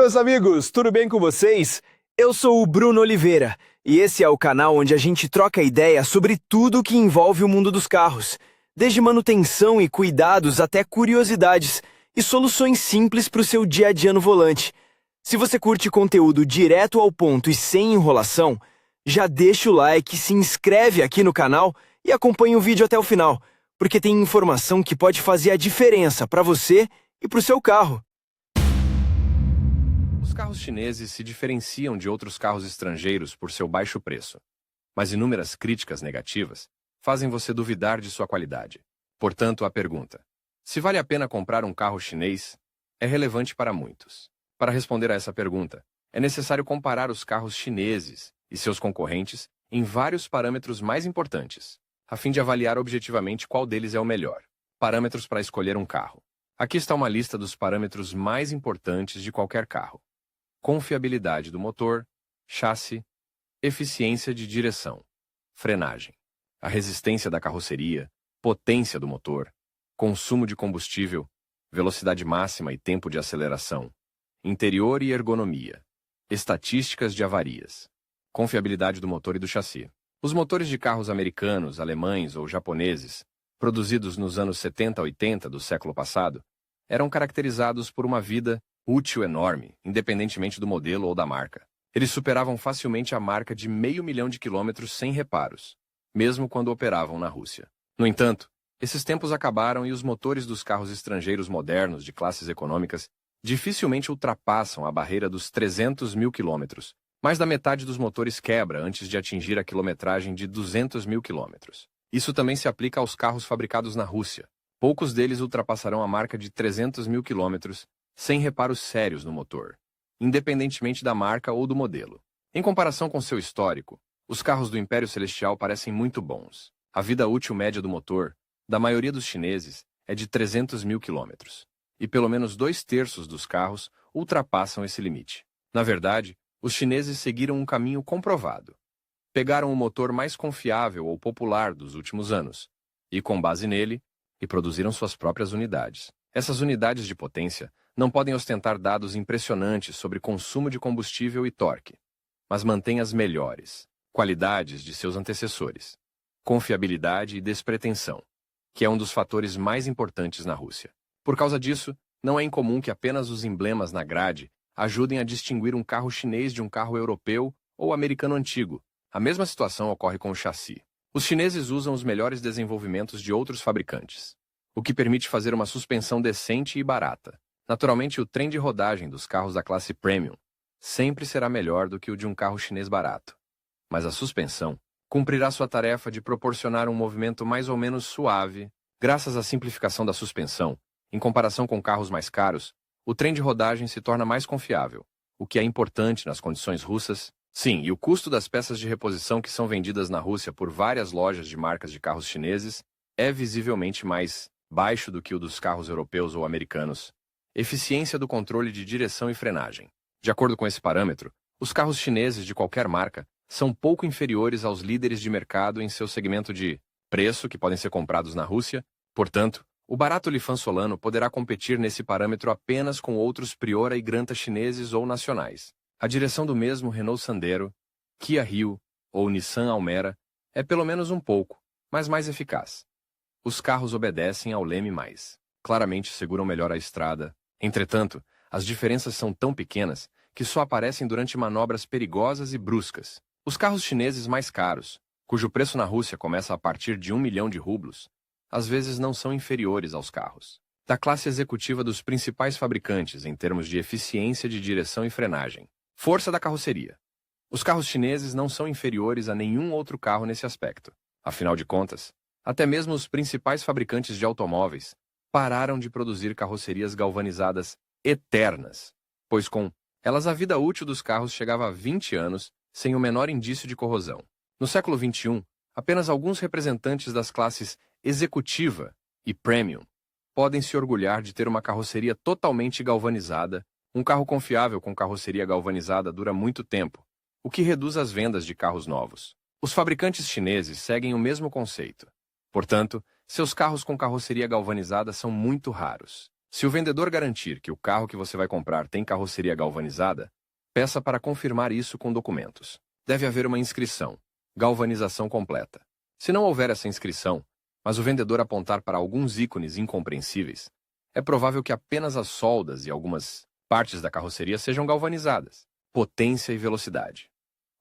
meus amigos, tudo bem com vocês? Eu sou o Bruno Oliveira e esse é o canal onde a gente troca ideia sobre tudo que envolve o mundo dos carros, desde manutenção e cuidados até curiosidades e soluções simples para o seu dia a dia no volante. Se você curte conteúdo direto ao ponto e sem enrolação, já deixa o like, se inscreve aqui no canal e acompanha o vídeo até o final, porque tem informação que pode fazer a diferença para você e para o seu carro. Os carros chineses se diferenciam de outros carros estrangeiros por seu baixo preço, mas inúmeras críticas negativas fazem você duvidar de sua qualidade. Portanto, a pergunta: se vale a pena comprar um carro chinês, é relevante para muitos. Para responder a essa pergunta, é necessário comparar os carros chineses e seus concorrentes em vários parâmetros mais importantes, a fim de avaliar objetivamente qual deles é o melhor. Parâmetros para escolher um carro. Aqui está uma lista dos parâmetros mais importantes de qualquer carro: confiabilidade do motor, chassi, eficiência de direção, frenagem, a resistência da carroceria, potência do motor, consumo de combustível, velocidade máxima e tempo de aceleração, interior e ergonomia, estatísticas de avarias, confiabilidade do motor e do chassi. Os motores de carros americanos, alemães ou japoneses, produzidos nos anos 70 a 80 do século passado, eram caracterizados por uma vida útil enorme, independentemente do modelo ou da marca. Eles superavam facilmente a marca de 500 mil de quilômetros sem reparos, mesmo quando operavam na Rússia. No entanto, esses tempos acabaram e os motores dos carros estrangeiros modernos de classes econômicas dificilmente ultrapassam a barreira dos 300 mil quilômetros. Mais da metade dos motores quebra antes de atingir a quilometragem de 200 mil quilômetros. Isso também se aplica aos carros fabricados na Rússia. Poucos deles ultrapassarão a marca de 300 mil quilômetros sem reparos sérios no motor, independentemente da marca ou do modelo. Em comparação com seu histórico, os carros do Império Celestial parecem muito bons. A vida útil média do motor, da maioria dos chineses, é de 300 mil quilômetros, e pelo menos 2/3 dos carros ultrapassam esse limite. Na verdade, os chineses seguiram um caminho comprovado. Pegaram o motor mais confiável ou popular dos últimos anos, e com base nele, produziram suas próprias unidades. Essas unidades de potência não podem ostentar dados impressionantes sobre consumo de combustível e torque, mas mantêm as melhores qualidades de seus antecessores: confiabilidade e despretensão, que é um dos fatores mais importantes na Rússia. Por causa disso, não é incomum que apenas os emblemas na grade ajudem a distinguir um carro chinês de um carro europeu ou americano antigo. A mesma situação ocorre com o chassi. Os chineses usam os melhores desenvolvimentos de outros fabricantes, o que permite fazer uma suspensão decente e barata. Naturalmente, o trem de rodagem dos carros da classe Premium sempre será melhor do que o de um carro chinês barato. Mas a suspensão cumprirá sua tarefa de proporcionar um movimento mais ou menos suave. Graças à simplificação da suspensão, em comparação com carros mais caros, o trem de rodagem se torna mais confiável, o que é importante nas condições russas. Sim, e o custo das peças de reposição que são vendidas na Rússia por várias lojas de marcas de carros chineses é visivelmente mais baixo do que o dos carros europeus ou americanos. Eficiência do controle de direção e frenagem. De acordo com esse parâmetro, os carros chineses de qualquer marca são pouco inferiores aos líderes de mercado em seu segmento de preço que podem ser comprados na Rússia. Portanto, o barato Lifan Solano poderá competir nesse parâmetro apenas com outros Priora e Granta chineses ou nacionais. A direção do mesmo Renault Sandero, Kia Rio ou Nissan Almera é pelo menos um pouco, mas mais eficaz. Os carros obedecem ao leme mais. Claramente seguram melhor a estrada. Entretanto, as diferenças são tão pequenas que só aparecem durante manobras perigosas e bruscas. Os carros chineses mais caros, cujo preço na Rússia começa a partir de 1 milhão de rublos, às vezes não são inferiores aos carros da classe executiva dos principais fabricantes em termos de eficiência de direção e frenagem. Força da carroceria. Os carros chineses não são inferiores a nenhum outro carro nesse aspecto. Afinal de contas, até mesmo os principais fabricantes de automóveis pararam de produzir carrocerias galvanizadas eternas, pois com elas a vida útil dos carros chegava a 20 anos sem o menor indício de corrosão. No século XXI, apenas alguns representantes das classes executiva e premium podem se orgulhar de ter uma carroceria totalmente galvanizada. Um carro confiável com carroceria galvanizada dura muito tempo, o que reduz as vendas de carros novos. Os fabricantes chineses seguem o mesmo conceito. Portanto, seus carros com carroceria galvanizada são muito raros. Se o vendedor garantir que o carro que você vai comprar tem carroceria galvanizada, peça para confirmar isso com documentos. Deve haver uma inscrição, galvanização completa. Se não houver essa inscrição, mas o vendedor apontar para alguns ícones incompreensíveis, é provável que apenas as soldas e algumas partes da carroceria sejam galvanizadas. Potência e velocidade.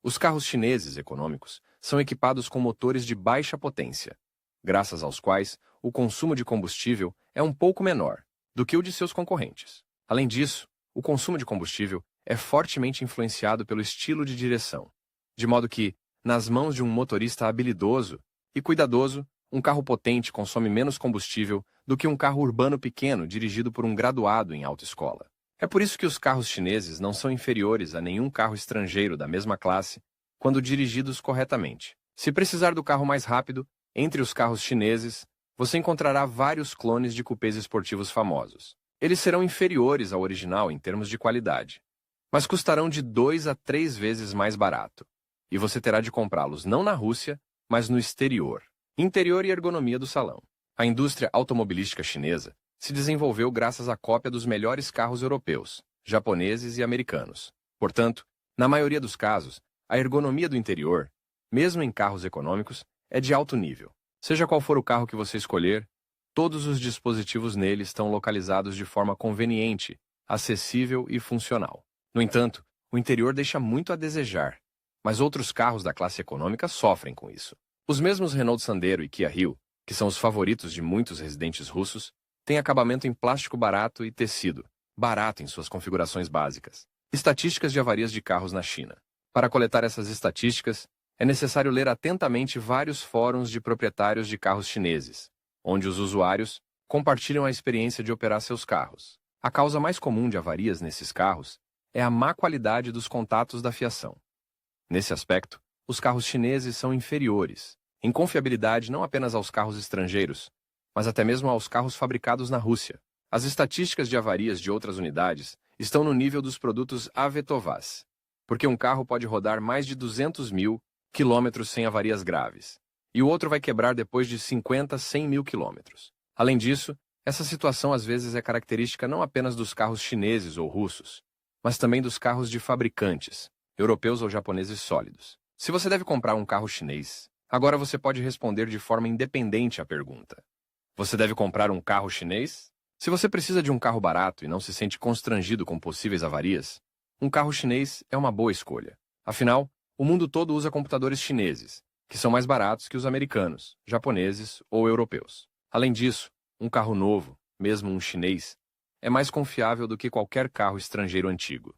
Os carros chineses econômicos são equipados com motores de baixa potência, graças aos quais o consumo de combustível é um pouco menor do que o de seus concorrentes. Além disso, o consumo de combustível é fortemente influenciado pelo estilo de direção, de modo que, nas mãos de um motorista habilidoso e cuidadoso, um carro potente consome menos combustível do que um carro urbano pequeno dirigido por um graduado em autoescola. É por isso que os carros chineses não são inferiores a nenhum carro estrangeiro da mesma classe quando dirigidos corretamente. Se precisar do carro mais rápido, entre os carros chineses, você encontrará vários clones de cupês esportivos famosos. Eles serão inferiores ao original em termos de qualidade, mas custarão de 2 a 3 vezes mais barato. E você terá de comprá-los não na Rússia, mas no exterior. Interior e ergonomia do salão. A indústria automobilística chinesa se desenvolveu graças à cópia dos melhores carros europeus, japoneses e americanos. Portanto, na maioria dos casos, a ergonomia do interior, mesmo em carros econômicos, é de alto nível. Seja qual for o carro que você escolher, todos os dispositivos nele estão localizados de forma conveniente, acessível e funcional. No entanto, o interior deixa muito a desejar, mas outros carros da classe econômica sofrem com isso. Os mesmos Renault Sandero e Kia Rio, que são os favoritos de muitos residentes russos, têm acabamento em plástico barato e tecido, barato em suas configurações básicas. Estatísticas de avarias de carros na China. Para coletar essas estatísticas, é necessário ler atentamente vários fóruns de proprietários de carros chineses, onde os usuários compartilham a experiência de operar seus carros. A causa mais comum de avarias nesses carros é a má qualidade dos contatos da fiação. Nesse aspecto, os carros chineses são inferiores, em confiabilidade não apenas aos carros estrangeiros, mas até mesmo aos carros fabricados na Rússia. As estatísticas de avarias de outras unidades estão no nível dos produtos Avetovaz, porque um carro pode rodar mais de 200 mil quilômetros sem avarias graves, e o outro vai quebrar depois de 50, 100 mil quilômetros. Além disso, essa situação às vezes é característica não apenas dos carros chineses ou russos, mas também dos carros de fabricantes, europeus ou japoneses sólidos. Se você deve comprar um carro chinês, agora você pode responder de forma independente à pergunta. Você deve comprar um carro chinês? Se você precisa de um carro barato e não se sente constrangido com possíveis avarias, um carro chinês é uma boa escolha. Afinal, o mundo todo usa computadores chineses, que são mais baratos que os americanos, japoneses ou europeus. Além disso, um carro novo, mesmo um chinês, é mais confiável do que qualquer carro estrangeiro antigo.